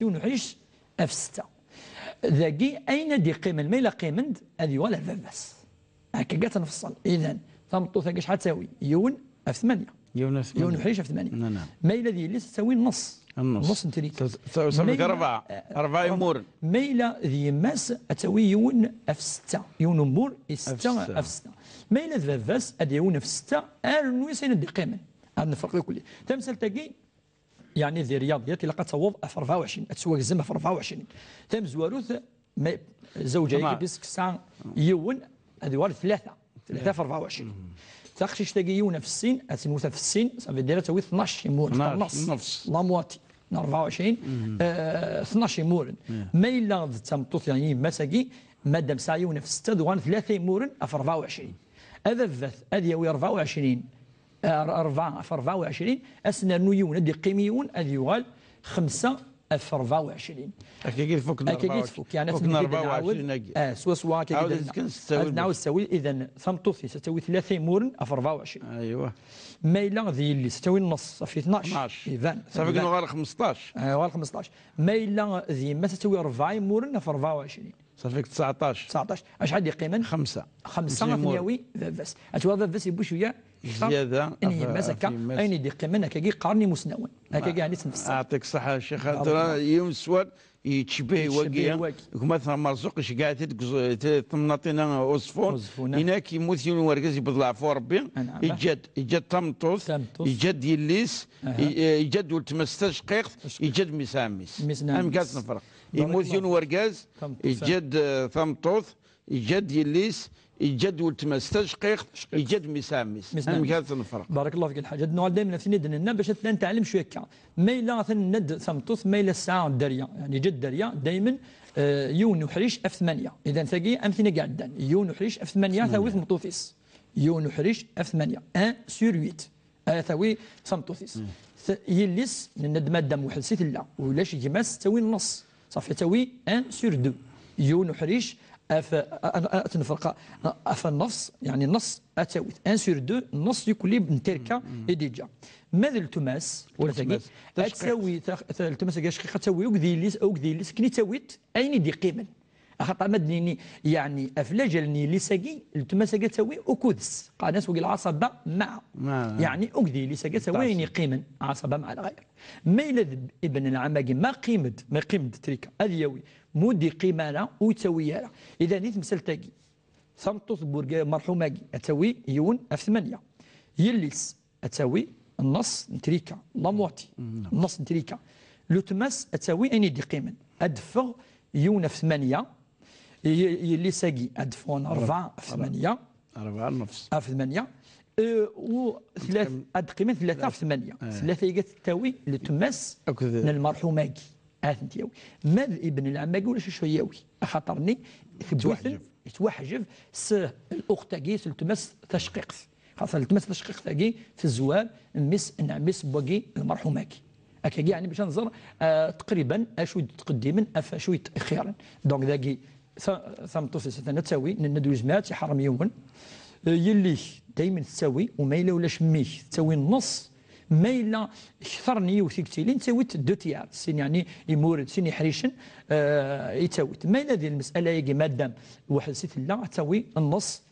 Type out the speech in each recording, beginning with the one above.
ونعيش في 6 ذاكي أين دي قيمن ما إلا قيمند هذه ولا فاباس هكا كاع تنفصل. إذا ثمطو ثاك شحال تساوي يون في 8 يون وحريش في 8 نعم. ما إلا ذي اللي تساوي النص نتريك صافي 4 يمور ما إلا ذي ماس تساوي يون في 6 يون مور 6 في 6 ما إلا فاباس هذه يون في 6 نويسين دي قيمن هذا الفرق كله تمثل تاكي يعني ذي رياضيات اللي قد تصوض في 24 تسوى الزمه في 24 تم زواروث زوجين بيسك ساعه يون هذه وارد 3 في 24 تاخشش تلاقي يون في السين اتنوث في السين صافي دايره تساوي 12 يمور نص لا مواتي 24 12 يمور ما الا تمطوط يعني مساكي مادام سايون في 6 دوان 3 يمور في 24 هذا الذات هذه يوي 24 4 في 24 أسنا نيون هذه قيميون هذه يوال 5 في 24 أكيد فوق 24 يعني فوق 24 سوا كذا نعاود تساوي إذا ثمطوثي ستساوي 3 مورن في 24 أيوه ما إلا ذي اللي ستساوي النص في 12 إذا صافي كنا غير 15 غير 15 ما إلا ذي ما ستساوي 4 مورن في 24 صافيك 19 اش عندي قيمه 5 ثانيوي بس اتوا بس يبو شويه زياده اني مسكا ايني دي قيمه هكا قارني مسنون هكا يعني تنفس يعطيك الصحه الشيخ يوم السؤال يتشبه واقيا مثلا مرزوق اش قاعد تمناطينا وصفون هناك يموت يوم ورقز يبضلع فور ربي يجد تمطوث يجد يليس يجد ولتمستاش قيق يجد مسامس انا كاع نفرق يموت يوم ورقز يجد ثمطوث يجد يليس يجد ولتمستاش قيق يجد مسامس انا كاع نفرق. بارك الله فيك الحاج هاد النوع دائما ندنا باش نتعلم شويه كا ما الا ند ثمطوث ما الا الساعه الداريه يعني جد داريه دائما يون وحريش في 8 اذا ثقي امثله كاع دان يون وحريش في 8 ثاوي ثمطوثيس يون وحريش في 8 1 سور 8 ثاوي ثمطوثيس يليس ند ماده محسيت لا ولاش يجمس تساوي النص صافي تساوي 1 سور 2 يون وحريش تنفرق في النص يعني النص اتساوي 1 سور 2 النص يكون لي بنتركه ديجا ماذا التماس ولا تساوي التماس كاش تساوي وكذي لي سكني تساويت اين دي قيمه خاطر مدني يعني افلاجلني اللي ساقي التماس تساوي وكودس قال سوق العصبه مع يعني وكذي لي ساقي تساوي يعني قيمه عصبه مع الغير ما الا ابن العماقي ما قيمه تريكا هذه يوي مودي قيمه لا وتساوي لا اذا نيت مثال تاقي ثمطوث بورغا مرحوماكي تساوي يون في 8 يليس تساوي النص نتريكا لا موتي النص نتريكا لو تماس تساوي اني دي قيمه ادفغ يون في 8 يلي ساقي ادفون 4 في 8 4 النص في 8 وثلاث قيمه 3 في 8 3 تساوي لو تماس للمرحوماكي اثنتيوي ماذا ابن العماقي ولا شوياوي خاطرني يتوحجف الاخت تاكي تمس تشقيق خاطر تمس تشقيق تاكي في الزوال نعمس بواكي المرحوماكي هكا يعني باش ننظر تقريبا اشو تقدما اشو تاخيرا دونك ذاكي ثمطوس سنه تساوي ندوي جماعات يحرم يوم يلي دائما تساوي وما الا ولاش ميك تساوي النص ما الا كثرني وثيكتيلين تساويت 2 تيار سين يعني يمورد سين يحريشن يتساويت ما الا ديال المساله يجي مادام واحد سيت لا تساوي النص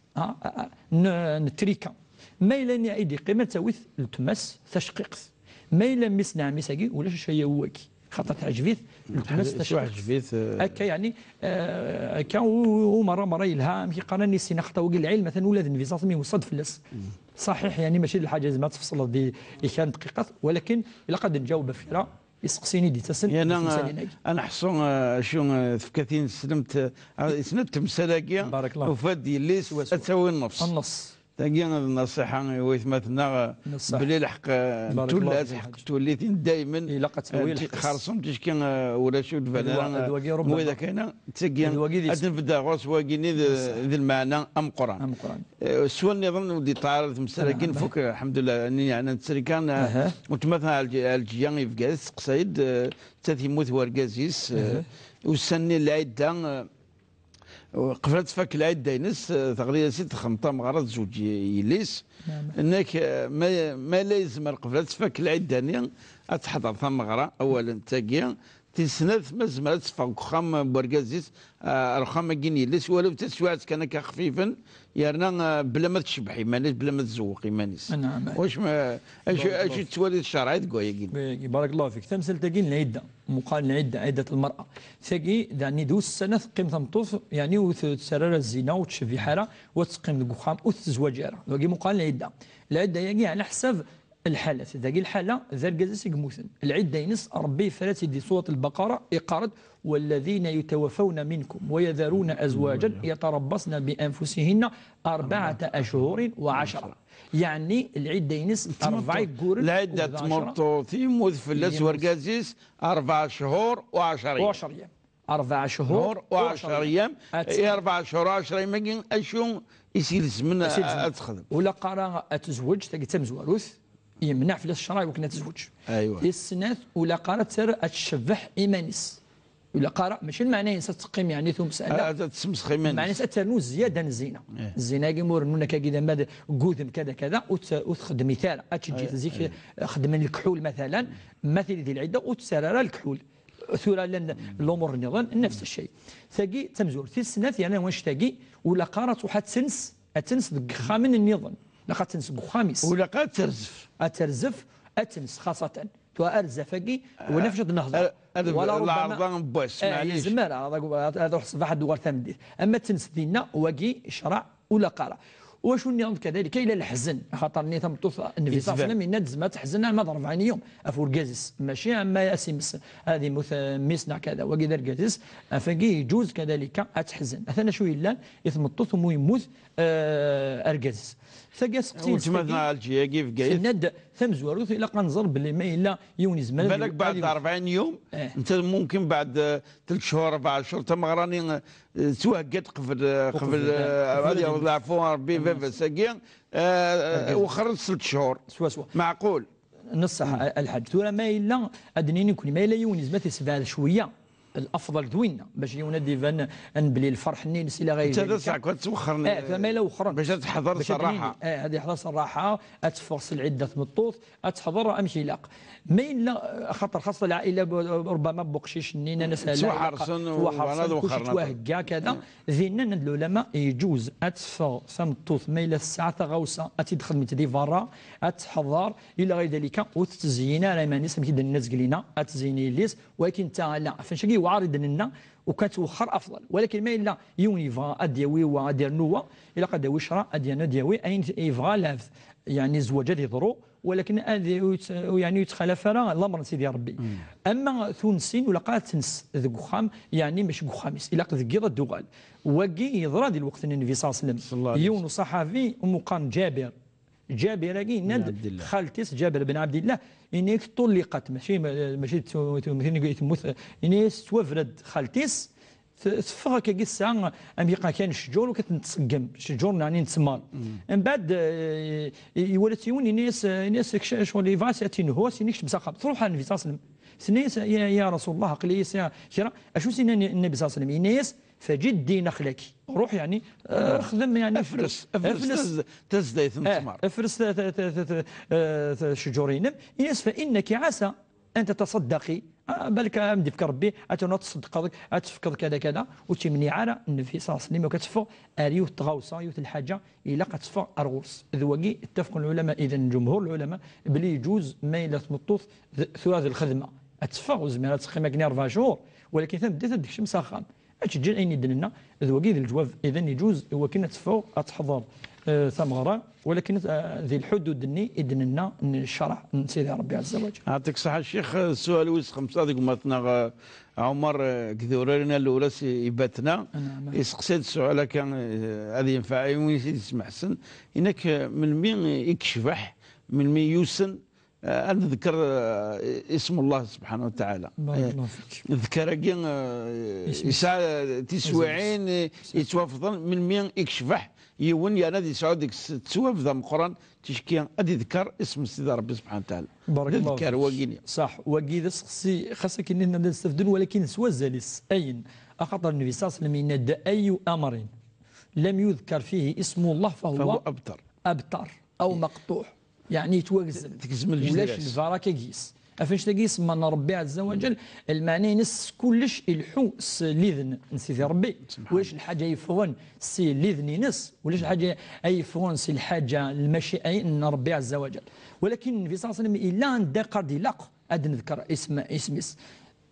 نتريكا ما الا نعيد قيمه تساوي التماس تشقيق ما الا مسنا مساكي ولا شي هواكي خاطر تعجبيت التماس تشقيق هكا يعني هكا ومره يلها كيقارني سينا خطا وقال العلم مثلا ولاد انفيزاسمي وصد فلس صحيح يعني ماشي الحاجه زعما تفصل دي كان دقيقه ولكن الا قد نجاوب فيها يسقسيني دي تسن يعني انا حصون شو فكاتين سلمت مسالاكيا بارك الله وفاد ليس تساوي النص تاكي النصيحه ويثمتنا بلي الحق توليتين دائما خرصهم تشكي ولا شو الفنان واذا كان تاكي تنبدا غوص واكيني ذي المعنى ام قران سوى النظام ودي تعرض مسالاكين فوق الحمد لله يعني تسركان وتمثل الجيان يفقاس قصيد تثيموت ورقازيس والسنه العده قفلت فك العيد داينس تقريبا 6 خمطه مغرض زوج يليس انك ما لازم قفلت فك العيد دانيا تحضر ثم غرا اولا تاكيا تسنث مزمرة تفوق خام برجازيس رخام جيني لس ولو تسوات كان كخفيفا يرنا بلا ما تشبحي مانيس بلا ما تزوقي مانيس. نعم. واش ما اش تولي الشرعي تقول يا بارك الله فيك. تمثل تاقين العده مقال العده عده المراه ثقي يعني دوس سنه تقيم ثمطوف يعني وتسرر الزنا وتشفي حاله وتقيم القخام وتزواج راه وقي مقال العده يجي على حساب الحالات. ذاك الحاله ذا الجزاس يموتن العده ينس ربي فرات دي سوره البقره اقارت والذين يتوفون منكم ويذرون ازواجا يتربصن بانفسهن 4 أشهر و10. يعني العده ينس 4 قرن العده تمرطو يموت في اللاس ورقازيس 4 شهور و10 ايام 4 شهور و10 ايام 4 شهور و10 ايام اشو يصير زمن اتخدم ولا قرا اتزوج تلقى تمزوروث يمنع في الشرع وكنا تزوج. ايوه السنات ولا قرا تسر اتشبح ايمانيس ولا قرا ماشي المعنى ينسى تقيم يعني ثم مساله هذا تسمس خيمانيس معنى ترنو زياده الزينه الزينه كيمور نونا كذا ماذا قودم كذا كذا وتخدم مثال اتجي تزيك خدم الكحول مثلا مثل ذي العده وتسرر الكحول ثورة لان الامور النظام نفس الشيء. ثقي تمزور في السنات يعني واش ثقي ولا قارت وحد تنس خامن النظام لقد تنس خامس ولا قد ترزف اتنس خاصه تو ارزفقي ونفشط النهضه ولا ربما بوس معليش زمر هذا صباح الدوار ثمدير. اما تنس دينا وقي شرع ولا قرا وشو النظام كذلك الى الحزن خاطر ني تمطوف النبي صلى الله عليه وسلم ينادز ما تحزن على مدار 40 يوم افور جازس ماشي اما ياسمس هذه مسنا كذا وكذا الجازس فقي يجوز كذلك اتحزن اثنا شو الا يثمطوث ويموت ارجازس ثقاس وتمثنا الجيه كيف قايل ند ثمزوروث الى قنزر باللي ما الا يوني زمان بالك بعد 40 يوم انت ممكن بعد 3 شهور 4 شهور تم غراني توهقت قبل هذه العفو ربي فيفا ساقين وخرج 3 شهور سوا معقول نصح الحج ثم ما الا ادنيني كل ما الا يوني زمان تسبال شويه الافضل ذوينا باش يونادي فان بلي الفرح نينس الى غير ذلك. انت ساعه كنت توخرني فما لو خرج باش تحضر صراحه هذه يحضر صراحه اتفرس العده مطوط اتحضر امشي لاق ما الا خاطر خاصه العائله ربما بقشيش نينا ناس سوا حرصن وهكا كذا ذينا العلماء يجوز اتفا ثمطوط ما الا الساعه غوصه اتدخل من تدي فرا اتحضر الى غير ذلك وتزيين على ما نسمي كذا الناس قلينا اتزيني ليس ولكن تا لا فنشكي وعارض لنا وكتوخر افضل ولكن ما الا يونيفا اديوي وادير نوا الا قد وشرا ادينا ديوي اين يفغى لاف يعني زواج يضرو ولكن يعني يتخلف الامر سيدي ربي. اما ثونسين ولا قالت تنس ذك خام يعني مش خامس الا قد قيض الدغال وقي يضرا دي الوقت النبي صلى الله عليه وسلم يون صحابي مقام جابر كي ند خالتيس جابر بن عبد الله انك طلقت ماشي تموت اني توفرد خالتيس تفغ كي الساعه ام يبقى كان الشجور وكتنتسقم الشجور يعني نتسمر من بعد يولات يوني ناس شغل فاساتين هو سينيكش بساقه تروح النبي صلى الله عليه وسلم سنيس يا رسول الله قال لي شرا اشو سين النبي صلى الله عليه وسلم ناس فجدي نخلك روح يعني خدم يعني افرس تزدي ثمار افرس شجورين يس فانك عسى ان تتصدقي بالك امدي فيك ربي تصدق اتفكر كذا كذا وتمني على النبي صلى الله عليه وسلم وكتفق اريو تغوصه يوت الحاجه الا كتفق ارغوص ذوقي اتفق العلماء اذا جمهور العلماء بلي يجوز ما الا تمطوط ثلاث الخدمه اتفق زميلات تقيمه 4 شهور ولكن ثم بديت ديك الشمس خام اتجي اين يدلنا ذوقي الجواب اذا يجوز هو كنا تفق اتحضر ثمره ولكن ذي الحدود الني إذننا الشرع سيدي ربي عز وجل. يعطيك الصحة الشيخ. السؤال ويس 5 هذيك مثلا عمر كثورنا الاولى يباتنا يسقسيد السؤال كان هذه ينفع وين يسمع حسن انك من مين يكشفح من مين يوسن أنا ذكر اسم الله سبحانه وتعالى. بارك الله فيك. ذكر يسعى تسوعين يتوافضن من مين يكشفح يون يا نادي سعودك تسوف ذا القرآن تشكي أدي ذكر اسم سيدي ربي سبحانه وتعالى. بارك الله فيك. وقيني. صح وقيد خاصك إننا نستفدون ولكن سوى زالس أين أخطر النبي صلى الله عليه وسلم ينادى أي أمر لم يذكر فيه اسم الله فهو أبتر أو مقطوع يعني يتوغزل تكزم الجزيرة ولاش الفراكة كيس افاش تلاقي اسم ربي عز وجل المعنى نس كلش الحو ليذن نسيتي ربي واش الحاجه يفون سي ليذن ينس ولاش الحاجه يفون سي الحاجه المشيئه ان ربي عز وجل. ولكن النبي صلى الله عليه وسلم الا عند قد لاق اد نذكر اسم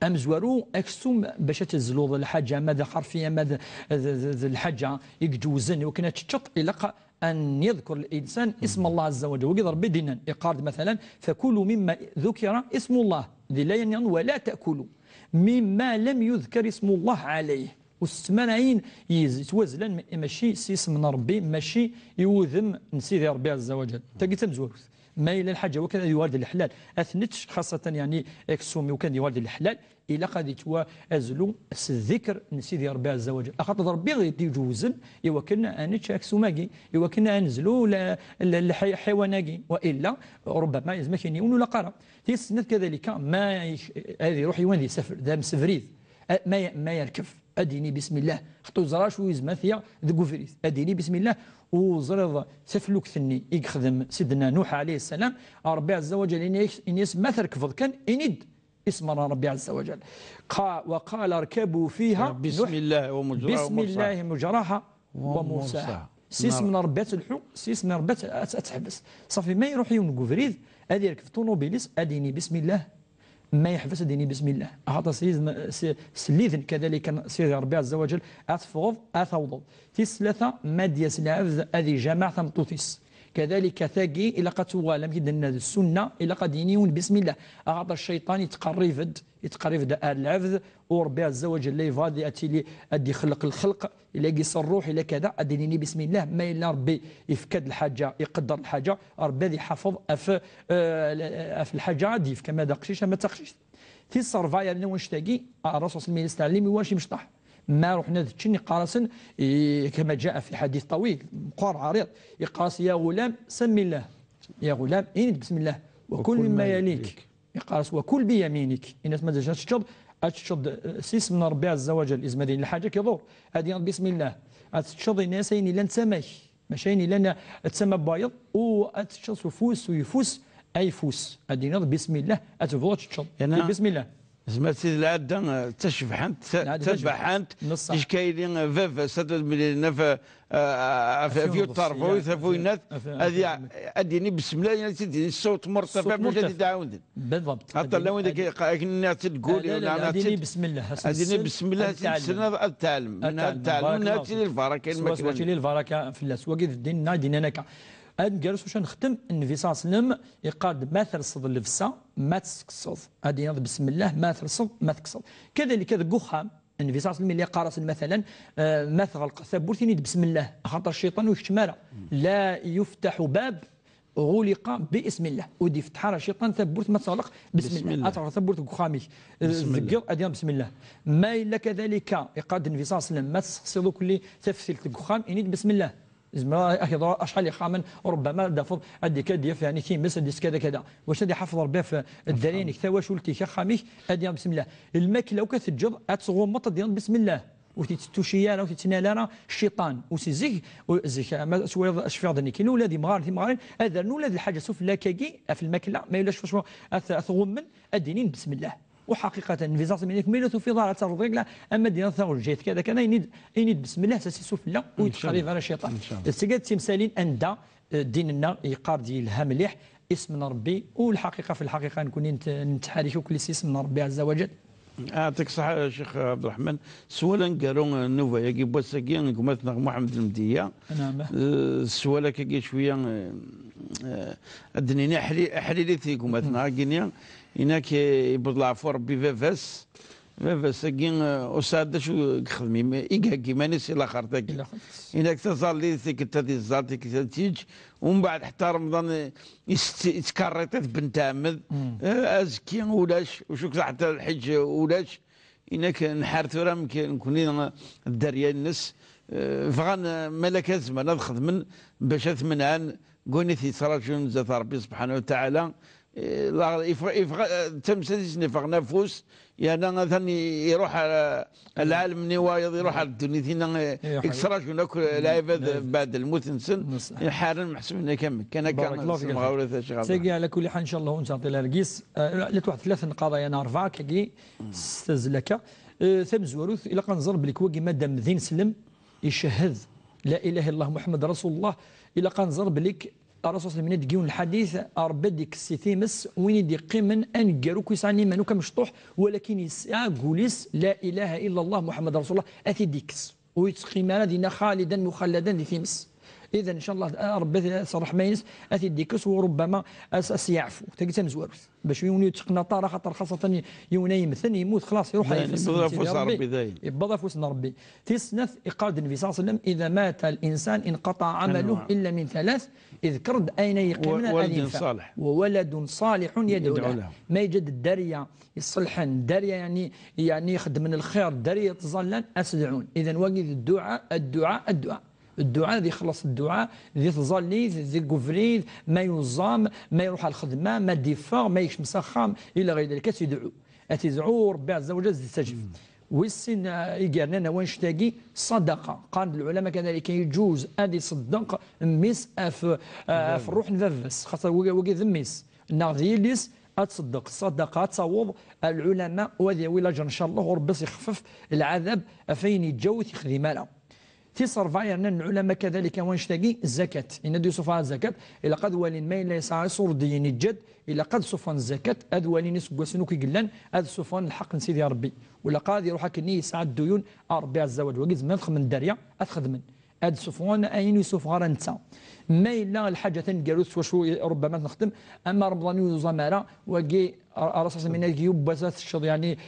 امزورو اكسوم باش تزلوض الحاجه ماذا حرفيا ماذا الحاجه يجوزن وكنا تشط الى أن يذكر الإنسان اسم الله عز وجل وقدر بدنا يقارد مثلا فكلوا مما ذكر اسم الله ذي لا ينين ولا تأكلوا مما لم يذكر اسم الله عليه والسمانعين يتوازلن ماشي اسم ربي ماشي يوذم نسيدي ربي عز وجل تلقي تمزور ما إلى الحاجة وكذا يوارد الحلال أثنتش خاصة يعني اكسومي وكان يوارد الحلال إلى قد يتوازلوا الذكر نسيدي ربي عز وجل أخاطر ربي غير يجوزن يوكلنا أنتش اكسوماكي يوكلنا أنزلوا لحيواناكي وإلا ربما يزمك ينيون ولا قرا تيسنت كذلك ما هذه روحي وين يسافر ذا مسفريد ما يركب أديني بسم الله خطو زراش ويزمثيا ذو فريد أديني بسم الله وزرد سفلوك ثني يخدم سيدنا نوح عليه السلام ربي عز وجل إن ما تركفض كان إند اسم ربي عز وجل وقال اركبوا فيها بسم الله ومجراها بسم الله مجراها ومرساها سيس من ربات الحو سيس من ربات أتحبس صافي ما يروح يونقو فريد أدي يركب طونوبيليس أديني بسم الله ما يحبس ديني بسم الله هذا سليذن كذلك سيدي ربي عز وجل أتفوض أثوض تيس ثلاثة مادية العبد هذه جماعة مطوتيس كذلك ثاقي إلى قد توالم كدنا السنة إلى قد ينيون بسم الله أعطى الشيطان يتقرب العبد وربي عز وجل لا يفاضي أتي لي أدي خلق الخلق إلا يقيس الروح إلى كذا أديني بسم الله ما إلا ربي يفكد الحاجة يقدر الحاجة ربي يحفظ في الحاجة عادي كما دقشيش ما تقشيش في الصرفة يعني ونشتاقي الرسول صلى الله عليه وسلم واش مشطح ما رحنا تشني قارسا كما جاء في حديث طويل مقار عريض يقاس يا غلام سمي الله يا غلام إن بسم الله وكل مما يليك يقاس وكل بيمينك الناس ما تجاش تشد سيس من ربي عز وجل إذا مدين الحاجة كيضور هذه بسم الله تشد الناس لن تسمي ماشي لن تسمى بايض وتشد فوس ويفوس أي فوس هذه بسم الله أتفضل تشد بسم الله زعما سيدي العاده تشبحنت تبحنت اش كاينين فاف سدد ملينا في الطرف وينات هذه اديني بسم الله يعني تديني الصوت مرتفع باش تعاود بالضبط حتى لو كنا تقولي اديني بسم الله اديني بسم الله سنه التعلم من التعلم ناتي للبركه المكان للبركه في الله وكيف الدين نادينا نكا نجلس واش نختم النبي صلى الله عليه وسلم يقال ما ترصد اللبسه ما تسقصد هذه بسم الله ما ترصد ما تقصد كذلك ذا قخام النبي صلى الله عليه وسلم اللي قارس مثلا ما تغلق ثبورتيني بسم الله خاطر الشيطان ويشتمر لا يفتح باب غلق باسم الله ودي فتح الشيطان ثبورت ما تغلق بسم الله اتغلق ثبورت قخامي ذكر اديان بسم الله ما الا كذلك يقاد النبي صلى الله عليه وسلم ما تسقصد كل تفسير القخام انيد بسم الله زعما اشحال يخامن ربما دافض ادي كديف يعني كيمس اديس كذا كذا واش غادي يحفظ ربي في الدارين كتا واش ولتي خاميك ادي بسم الله الماكله وكتجد اتغمط ديال بسم الله وتتوشيانا وتتنالانا الشيطان وسيزيك زيك ما شويه اشفير دني كاين ولادي مغارين هذا ولاد الحاجه سوف لاكاكي في الماكله ما يلاش واش اتغمن ادينين بسم الله وحقيقه الفيزاس منك ميلوث في ضاره الرجل اما ديال ثور جيت كذا كان ينيد بسم الله ساسي لا ويتقرب على الشيطان السجاد تمثالين اندا ديننا يقار ديالها مليح اسم ربي والحقيقه في الحقيقه نكون نتحرك كل اسم من ربي عز وجل. يعطيك الصحة شيخ عبد الرحمن. سؤالا قالوا نوفا يجي بوساكي نقمتنا محمد المدية. نعم. السؤال كي شوية الدنيا حليلي في قمتنا قينيا هناك يبطلع فور ربي فافاس ساكين أساد شو خدمي إيجاكي ماني سي الآخر تاكي هناك تظل ذيك تادي الزال تيج ومن بعد حتى رمضان يتكررت بنت عمد أزكي ولاش وشوك حتى الحج ولاش هناك نحارث راه نكون الدريا الناس فغان ملك الزمان نخدم باش ثمنان قوني في صراجون زات ربي سبحانه وتعالى تمثل نفق نفوس يعني مثلا يروح العالم نوايض يروح على الدنيا ثينا يكسر شنو العباد بعد الموت نسن حالا محسوبنا كان مغاورة سيقي على كل حال ان شاء الله ونعطي لها القيس لا واحد ثلاث قضايا انا اربعه كي استزلك ثم زوروث الى قنزر بلك وكي مادام ذين سلم يشهد لا اله الا الله محمد رسول الله الى قنزر بلك الرسول صلى الله عليه وسلم يقول الحديث أربدك السيثيمس وين يدي قيمن أنقروك يسعني منوك مشطوح ولكن يسعى قوليس لا إله إلا الله محمد رسول الله أتديكس ويتقيمنا دينا خالدا مخلدا دي ثيمس إذا إن شاء الله ربي صرح ماينس أتديكس وربما أسيعفو تلقى مزورث باش يوني يتقنا طارة خاطر خاصة يوني يمثل يموت خلاص يروح يبضى فوس ربي يبضى فوس ربي تسنث إقاد النبي صلى الله عليه وسلم إذا مات الإنسان انقطع عمله إلا من ثلاث إذ كرد أين يقيمنا ولد صالح وولد صالح يدعو له ما يجد الدرية يصلحن الدرية يعني يخدم من الخير الدرية تظلن أسدعون إذا وقف الدعاء الدعاء ذي خلص الدعاء ذي تظلي ذي قفريد ما ينظم ما يروح على الخدمة ما دفاع ما يكش مسخام إلى غير ذلك تدعو أتدعو ربي عز وجل يستجيب والسن يقارننا وانشتاقي صدقة قال العلماء كذلك يجوز أدي صدق ميس في الروح نفس خاصة وقي ذميس نغذي ليس أتصدق صدقة تصوب العلماء وذي ولا إن شاء الله وربي يخفف العذاب فين يتجوز يخذي مالا تصرف أن العلماء كذلك وانشتاقي الزكاة إن دي صفها الزكاة إلى قد ولين ما يسعى صور دين الجد إلى قد صفان الزكاة أد ولين يسقوا سنوكي قلان أد صفان الحق نسيدي ربي ولا قاد يروح كني يسعى الديون ربي عز وجل وقيز ما يدخل من الدريا أدخل من أد صفوان أين يوسف غير نتا ما إلا الحاجة قالوس وشو ربما نخدم أما رمضان وزمارة وقي رصاص من يبسات الشض يعني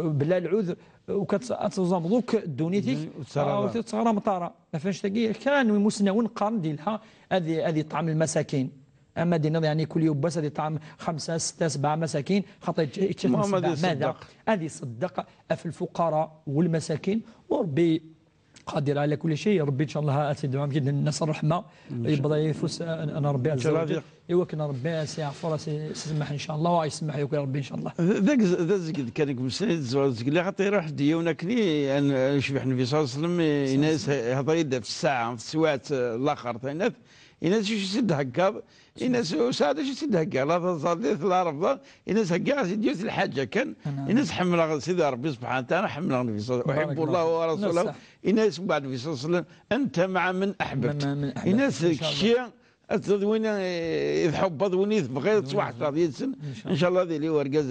بلا العذر وكتزامضوك دونيتك او تصغر مطاره ما فاش تلقي كانوا مسنون قرن ديالها هذه طعام المساكين اما دينا يعني كل يوم بس هذه طعام 5 6 7 مساكين خاطر يتشمس ماذا هذه صدق في الفقراء والمساكين وربي قادر على كل شيء ربي ان شاء الله اتدعو جدا الناس الرحمه يبدا يفوس انا ربي عز وجل ايوا كان ربي سيعفر سيسمح ان شاء الله ويسمح يا ربي ان شاء الله ذاك كان مسند زواج لا حتى يروح ديونا كني ان شبح النبي صلى الله عليه وسلم الناس هضا يبدا في الساعه في السوات الاخر تاع الناس شو يسد هكا الناس ساعه شو يسد هكا لا تصادف لا رفض الناس هكا يدير الحاجه كان الناس حمل سيدي ربي سبحانه وتعالى حمل النبي صلى الله عليه وسلم احب الله ورسوله الناس بعد النبي صلى الله عليه وسلم انت مع من احببت الناس الشيء وين يحبط وين يبغي تصبح راضي ان شاء الله ذي اللي ورقه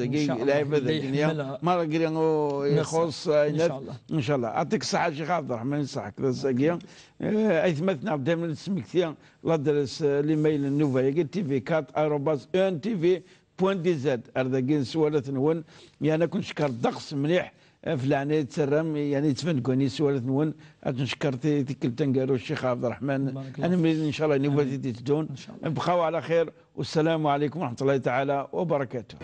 لاعب الدنيا ما راه يخص ان شاء الله يعطيك الصحه شيخ عبد الرحمن يصحك الزاكيه ايثمتنا دائما السمكتيا لا درس الايميل النوفا تي في 4 ان تي في بوان دي زاد اردا سوالات نون يعني كنت شكر الدقس مليح في العناية تسرم يعني تفنكوني سوالات نون نشكر تنقالوا الشيخ عبد الرحمن انا مريد ان شاء الله نوازي تدون بقاو على خير والسلام عليكم ورحمه الله تعالى وبركاته.